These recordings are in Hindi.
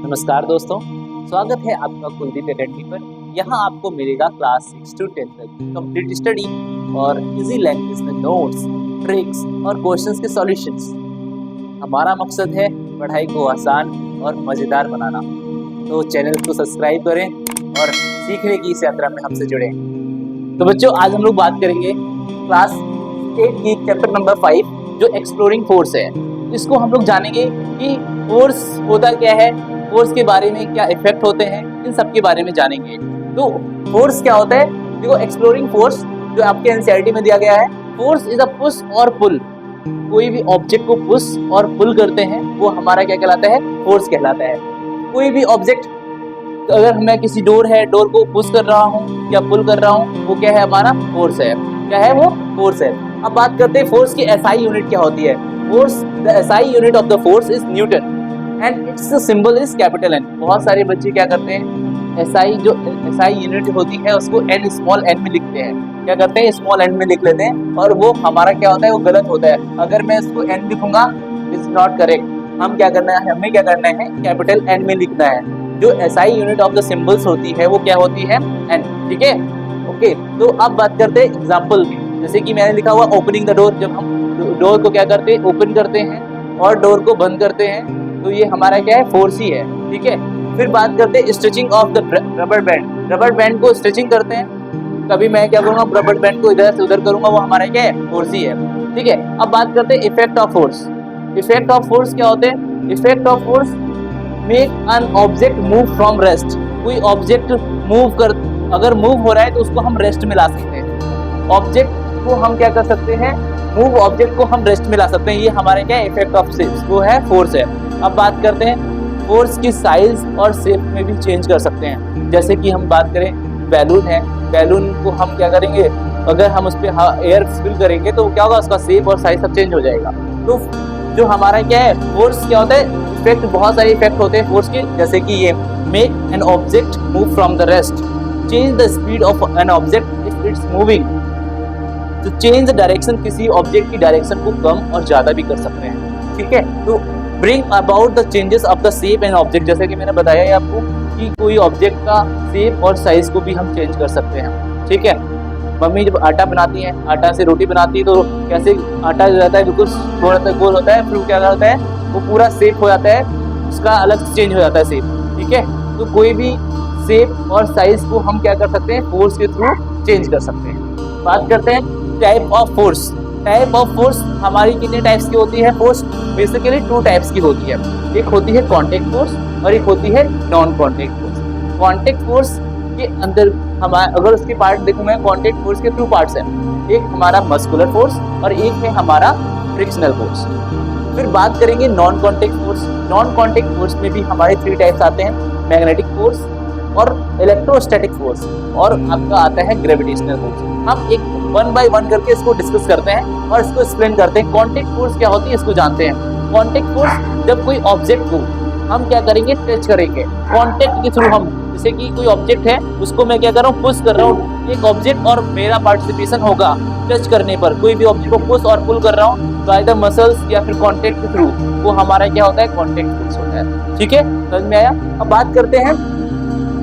नमस्कार दोस्तों, स्वागत है आपका कुलदीप एकेडमी पर। यहाँ आपको मिलेगा क्लास 6 to 10 तक कंप्लीट स्टडी और इजी लैंग्वेज में नोट्स, ट्रिक्स और क्वेश्चंस के सॉल्यूशंस। हमारा मकसद है पढ़ाई को आसान और मज़ेदार बनाना। तो चैनल को सब्सक्राइब करें और सीखने की इस यात्रा में हमसे जुड़ें। तो बच्चों, आज हम लोग बात करेंगे क्लास 8 की चैप्टर नंबर 5 जो एक्सप्लोरिंग फोर्स है। इसको हम लोग जानेंगे कि फोर्स होता क्या है, फोर्स के बारे में क्या इफेक्ट होते हैं, इन सब के बारे में जानेंगे। तो फोर्स क्या होता है, देखो एक्सप्लोरिंग फोर्स जो आपके एनसीईआरटी में दिया गया है, फोर्स इज अ पुश और पुल। कोई भी ऑब्जेक्ट को पुश और पुल करते हैं वो हमारा क्या कहलाता है, फोर्स कहलाता है। कोई भी ऑब्जेक्ट, अगर मैं किसी डोर है, डोर को पुश कर रहा हूँ या पुल कर रहा हूँ, वो क्या है, हमारा फोर्स है। क्या है वो, फोर्स है। अब बात करते हैं फोर्स की एसआई यूनिट क्या होती है। Force, the SI unit of the force is Newton and its symbol is capital N. बहुत सारे बच्चे क्या करते हैं, एसआई जो एसआई यूनिट होती है उसको एन, स्मॉल एन में लिखते हैं। क्या करते हैं, स्मॉल एन में लिख लेते हैं और वो हमारा क्या होता है, वो गलत होता है। अगर मैं इसको एन लिखूंगा, इट्स नॉट करेक्ट। हम क्या करना है, हमें क्या करना है, कैपिटल एन में लिखना है। जो SI unit of the symbols होती है वो क्या होती है, एन। ठीक है, ओके। तो अब बात करते हैं एग्जाम्पल की। जैसे कि मैंने लिखा हुआ ओपनिंग द डोर, जब हम डोर को क्या करते हैं, ओपन करते हैं और डोर को बंद करते हैं, तो ये हमारा क्या है, फोर्स ही है। ठीक है, फिर बात करते हैं stretching of the rubber band. Rubber band को स्ट्रेचिंग करते हैं, कभी मैं क्या करूंगा, रबर बैंड को इधर से उधर करूंगा, वो हमारा क्या है, फोर्स ही है। ठीक है, अब बात करते हैं effect of force. Effect of force क्या होते हैं, effect of force make an object move from rest. कोई ऑब्जेक्ट मूव कर, अगर मूव हो रहा है तो उसको हम रेस्ट में ला सकते हैं। ऑब्जेक्ट को हम क्या कर सकते हैं, मूव ऑब्जेक्ट को हम रेस्ट में ला सकते हैं। ये हमारे क्या इफेक्ट ऑफ वो है, फोर्स है। अब बात करते हैं फोर्स की साइज और शेप में भी चेंज कर सकते हैं। जैसे कि हम बात करें बैलून है, बैलून को हम क्या करेंगे, अगर हम उस पर एयर फिल करेंगे तो क्या होगा, उसका शेप और साइज सब चेंज हो जाएगा। तो जो हमारा क्या है, फोर्स क्या होता है, इफेक्ट, बहुत सारे इफेक्ट होते हैं फोर्स के। जैसे कि ये make an object move from the rest, change the speed of an object if it's moving, तो चेंज द डायरेक्शन, किसी ऑब्जेक्ट की डायरेक्शन को कम और ज्यादा भी कर सकते हैं। ठीक है, तो bring about the changes of the shape and object. जैसे कि मैंने बताया है आपको कि कोई ऑब्जेक्ट का शेप और साइज को भी हम चेंज कर सकते हैं। ठीक है, मम्मी जब आटा बनाती है, आटा से रोटी बनाती है, तो कैसे आटा जो रहता है बिल्कुल थोड़ा सा गोल होता है, फिर क्या होता है, वो पूरा शेप हो जाता है, उसका अलग से चेंज हो जाता है शेप। ठीक है, तो कोई भी शेप और साइज को हम क्या कर सकते हैं, फोर्स के थ्रू चेंज कर सकते हैं। बात करते हैं type of force. Type of force हमारी कितने टाइप्स की होती है, फोर्स बेसिकली 2 टाइप्स की होती है। एक होती है कॉन्टेक्ट फोर्स और एक होती है non contact force. Contact force के अंदर हमारा, अगर उसके पार्ट देखूं मैं, कॉन्टेक्ट फोर्स के 2 पार्ट्स हैं। एक हमारा मस्कुलर फोर्स और एक है हमारा फ्रिक्शनल फोर्स। फिर बात करेंगे non contact force. Non contact force में भी हमारे 3 टाइप्स आते हैं, मैग्नेटिक फोर्स और इलेक्ट्रोस्टैटिक फोर्स और आपका आता है ग्रेविटेशनल फोर्स। हम एक 1 बाय 1 करके इसको डिस्कस करते हैं और इसको एक्सप्लेन करते हैं। कॉन्टेक्ट फोर्स क्या होती है, इसको जानते हैं। कॉन्टेक्ट फोर्स, जब कोई ऑब्जेक्ट को हम क्या करेंगे, टच करेंगे कॉन्टेक्ट के थ्रू। हम जैसे कि कोई ऑब्जेक्ट है, उसको मैं क्या कर रहा हूँ, पुश कर रहा हूँ, एक ऑब्जेक्ट और मेरा पार्टिसिपेशन होगा टच करने पर। कोई भी ऑब्जेक्ट को पुश और पुल कर रहा हूँ, तो आइदर मसल्स या फिर कॉन्टेक्ट के थ्रू, वो हमारा क्या होता है, कॉन्टेक्ट फोर्स होता है। ठीक है, समझ में आया। अब बात करते हैं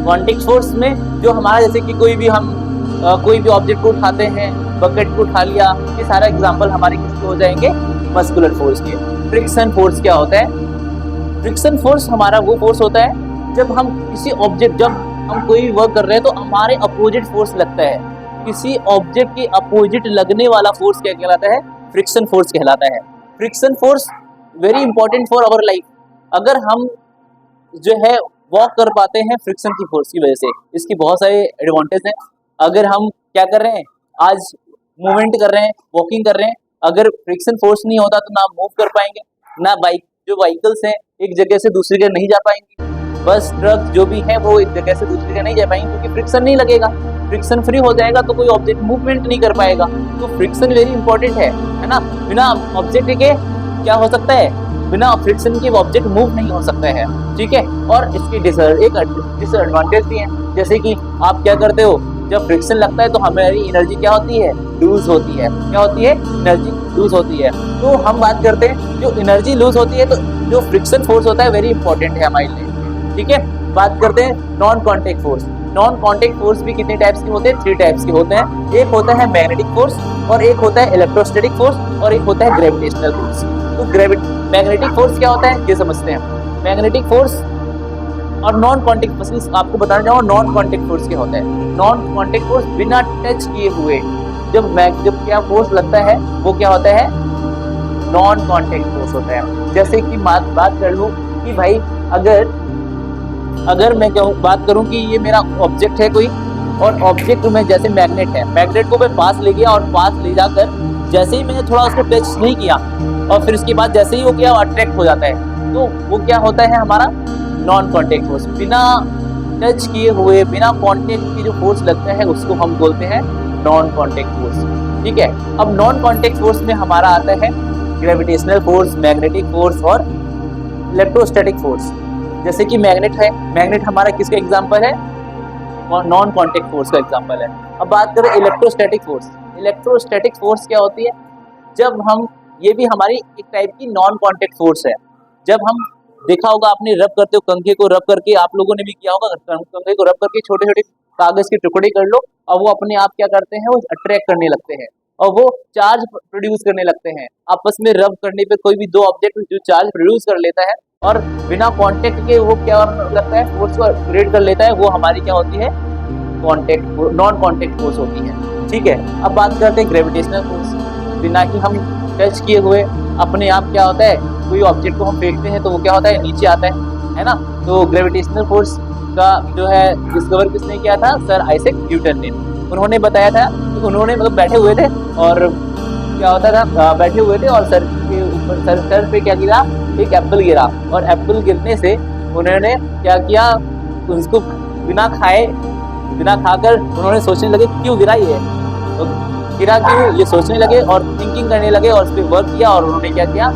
कॉन्टेक्ट फोर्स में, जो हमारा, जैसे कि कोई भी हम कोई भी ऑब्जेक्ट को उठाते हैं, बकेट को उठा लिया, ये सारा एग्जांपल हमारे किसके हो जाएंगे, मस्कुलर फोर्स के। फ्रिक्शन फोर्स क्या होता है, फ्रिक्शन फोर्स हमारा वो फोर्स होता है जब हम किसी ऑब्जेक्ट, जब हम कोई वर्क कर रहे हैं तो हमारे अपोजिट फोर्स लगता है। किसी ऑब्जेक्ट के अपोजिट लगने वाला फोर्स क्या कहलाता है, फ्रिक्शन फोर्स कहलाता है। Friction force very important for our life. अगर हम जो है वॉक कर पाते हैं फ्रिक्शन की फोर्स की वजह से, इसकी बहुत सारे एडवांटेज हैं। अगर हम क्या कर रहे हैं, आज मूवमेंट कर रहे हैं, वॉकिंग कर रहे हैं, अगर फ्रिक्शन फोर्स नहीं होता तो ना मूव कर पाएंगे, ना बाइक, जो व्हीकल्स हैं एक जगह से दूसरी जगह नहीं जा पाएंगे, बस ट्रक जो भी है वो एक जगह से दूसरी जगह नहीं जा पाएंगे, क्योंकि फ्रिक्शन नहीं लगेगा। फ्रिक्शन फ्री हो जाएगा तो कोई ऑब्जेक्ट मूवमेंट नहीं कर पाएगा। तो फ्रिक्शन वेरी इंपॉर्टेंट है ना। बिना ऑब्जेक्ट के क्या हो सकता है, बिना फ्रिक्शन के ऑब्जेक्ट मूव नहीं हो सकता है। ठीक है, और इसकी एक डिसएडवांटेज भी है। जैसे कि आप क्या करते हो, जब फ्रिक्शन लगता है तो हमारी एनर्जी क्या होती है, लूज होती है। क्या होती है, एनर्जी लूज होती है। तो हम बात करते हैं जो एनर्जी लूज होती है, तो जो फ्रिक्शन फोर्स होता है वेरी इंपॉर्टेंट है हमारे लिए। ठीक है। बात करते हैं non contact force. Non contact force भी कितने टाइप्स के होते हैं? 3 टाइप्स के होते हैं। एक होता है मैग्नेटिक फोर्स, और एक होता है इलेक्ट्रोस्टैटिक फोर्स, और एक होता है ग्रेविटेशनल फोर्स। तो मैग्नेटिक फोर्स क्या होता है ये समझते हैं। मैग्नेटिक फोर्स और नॉन कांटेक्ट फोर्स आपको बताना चाहूंगा। नॉन कांटेक्ट फोर्स क्या होता है? नॉन कांटेक्ट फोर्स बिना टच किए हुए जब क्या फोर्स लगता है वो क्या होता है? नॉन कांटेक्ट फोर्स होता है। जैसे कि बात कर लूं कि भाई अगर मैं बात करूं कि ये मेरा ऑब्जेक्ट है कोई, और ऑब्जेक्ट में जैसे मैग्नेट है, मैग्नेट को मैं पास ले गया, और पास ले जाकर जैसे ही मैंने थोड़ा उसको टच नहीं किया, और फिर उसके बाद जैसे ही वो क्या अट्रैक्ट हो जाता है, तो वो क्या होता है हमारा नॉन कांटेक्ट फोर्स। बिना टच किए हुए, बिना कांटेक्ट की जो फोर्स लगता है उसको हम बोलते हैं नॉन कांटेक्ट फोर्स। ठीक है। अब नॉन कांटेक्ट फोर्स में हमारा आता है ग्रेविटेशनल फोर्स, मैग्नेटिक फोर्स और इलेक्ट्रोस्टैटिक फोर्स। जैसे कि मैग्नेट है, मैग्नेट हमारा किसका एग्जांपल है? नॉन कांटेक्ट फोर्स का एग्जांपल है। अब बात करें इलेक्ट्रोस्टैटिक फोर्स। इलेक्ट्रोस्टैटिक फोर्स क्या होती है? जब हम, ये भी हमारी एक टाइप की नॉन कांटेक्ट फोर्स है। जब हम, देखा होगा आपने, रब करते हो कंघे को, रब करके आप लोगों ने भी किया होगा, कंघे को रब करके छोटे छोटे कागज के टुकड़े कर लो, और वो अपने आप क्या करते हैं? वो अट्रैक्ट करने लगते हैं, और वो चार्ज प्रोड्यूस करने लगते हैं। आपस में रब करने पे कोई भी दो ऑब्जेक्ट जो चार्ज प्रोड्यूस कर लेता है, और बिना कांटेक्ट के वो क्या लगता है? फोर्स को क्रिएट कर लेता है, वो हमारी क्या होती है? कांटेक्ट, नॉन कांटेक्ट फोर्स होती है। ठीक है। अब बात करते हैं ग्रेविटेशनल फोर्स। बिना कि हम टच किए हुए अपने आप क्या होता है? कोई ऑब्जेक्ट को हम फेंकते हैं तो वो क्या होता है? नीचे आता है ना। तो ग्रेविटेशनल फोर्स का जो है डिस्कवर किसने किया था? सर आइजैक न्यूटन ने। उन्होंने बताया था कि उन्होंने मतलब बैठे हुए थे, और क्या होता था, बैठे हुए थे और सर के ऊपर, सर पे क्या गिरा? एक एप्पल गिरा, और एप्पल गिरने से उन्होंने क्या किया? उसको बिना खाए, बिना खाकर उन्होंने सोचने लगे क्यों गिरा ये, तो गिरा क्यों, ये सोचने लगे और थिंकिंग करने लगे, और उस पर वर्क किया, और उन्होंने क्या किया?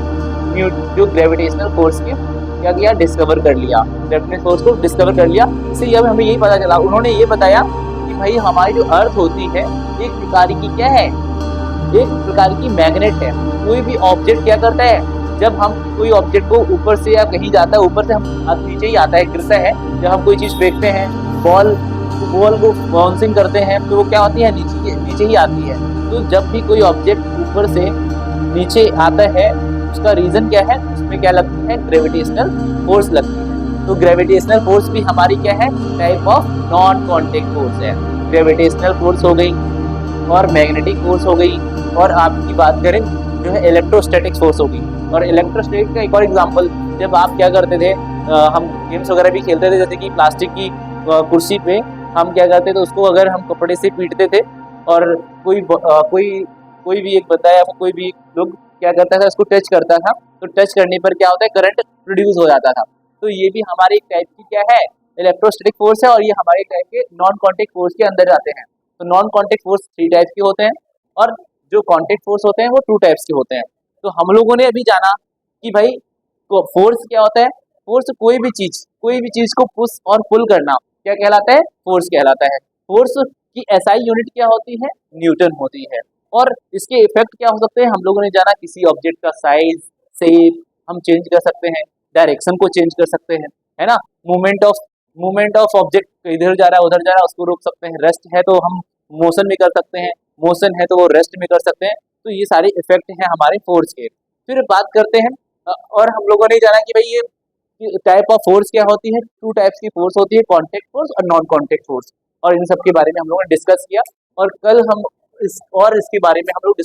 जो ग्रेविटेशनल फोर्स की क्या किया? डिस्कवर कर लिया, ग्रेविटेशनल फोर्स को डिस्कवर कर लिया। इससे अब हमें यही पता चला, उन्होंने ये बताया कि भाई हमारी जो अर्थ होती है एक प्रकार की क्या है? एक प्रकार की मैग्नेट है। कोई भी ऑब्जेक्ट क्या करता है? जब हम कोई ऑब्जेक्ट को ऊपर से या कहीं जाता है, ऊपर से हम नीचे ही आता है, गिरता है, जब हम कोई चीज फेंकते हैं, बॉल को बाउंसिंग करते हैं, तो वो क्या होती है? नीचे ही आती है। तो जब भी कोई ऑब्जेक्ट ऊपर से नीचे आता है, उसका रीजन क्या है? उसमें क्या लगती है? ग्रेविटेशनल फोर्स लगती है। तो ग्रेविटेशनल फोर्स भी हमारी क्या है? Type of non contact force है। ग्रेविटेशनल फोर्स हो गई, और मैग्नेटिक फोर्स हो गई, और आपकी बात करें जो है इलेक्ट्रोस्टैटिक फोर्स होगी। और इलेक्ट्रोस्टैटिक का एक और एग्जांपल, जब आप क्या करते थे, हम गेम्स वगैरह भी खेलते थे, जैसे कि प्लास्टिक की कुर्सी पे हम क्या करते थे, उसको अगर हम कपड़े से पीटते थे, और कोई भी एक बताया, कोई भी लोग क्या करता था, उसको टच करता था, तो टच करने पर क्या होता है? करंट प्रोड्यूस हो जाता था। तो ये भी हमारी एक टाइप की क्या है? इलेक्ट्रोस्टैटिक फोर्स है, और ये हमारे टाइप के नॉन कांटेक्ट फोर्स के अंदर जाते हैं। तो नॉन कांटेक्ट फोर्स 3 टाइप्स के होते हैं, और जो कांटेक्ट फोर्स होते हैं वो 2 टाइप्स के होते हैं। तो हम लोगों ने अभी जाना कि भाई फोर्स क्या होता है? फोर्स कोई भी चीज को पुश और पुल करना क्या कहलाता है? फोर्स कहलाता है। फोर्स की एसआई यूनिट क्या होती है? न्यूटन होती है। और इसके इफेक्ट क्या हो सकते हैं? हम लोगों ने जाना किसी ऑब्जेक्ट का साइज, शेप हम चेंज कर सकते हैं, डायरेक्शन को चेंज कर सकते हैं, है ना। मूवमेंट ऑफ ऑब्जेक्ट इधर जा रहा है, उधर जा रहा है, उसको रोक सकते हैं। रेस्ट है तो हम मोशन में कर सकते हैं, मोशन है तो वो रेस्ट में कर सकते हैं। तो ये सारे इफेक्ट हैं हमारे फोर्स के। फिर बात करते हैं, और हम लोगों ने जाना कि भाई ये टाइप ऑफ फोर्स क्या होती है? 2 टाइप्स की फोर्स होती है, कांटेक्ट फोर्स और नॉन कांटेक्ट फोर्स। और इन सब के बारे में हम लोगों ने डिस्कस किया, और कल हम इसके बारे में हम लोग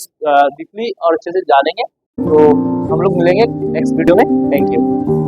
डीपली और अच्छे से जानेंगे। तो हम लोग मिलेंगे नेक्स्ट वीडियो में। Thank you.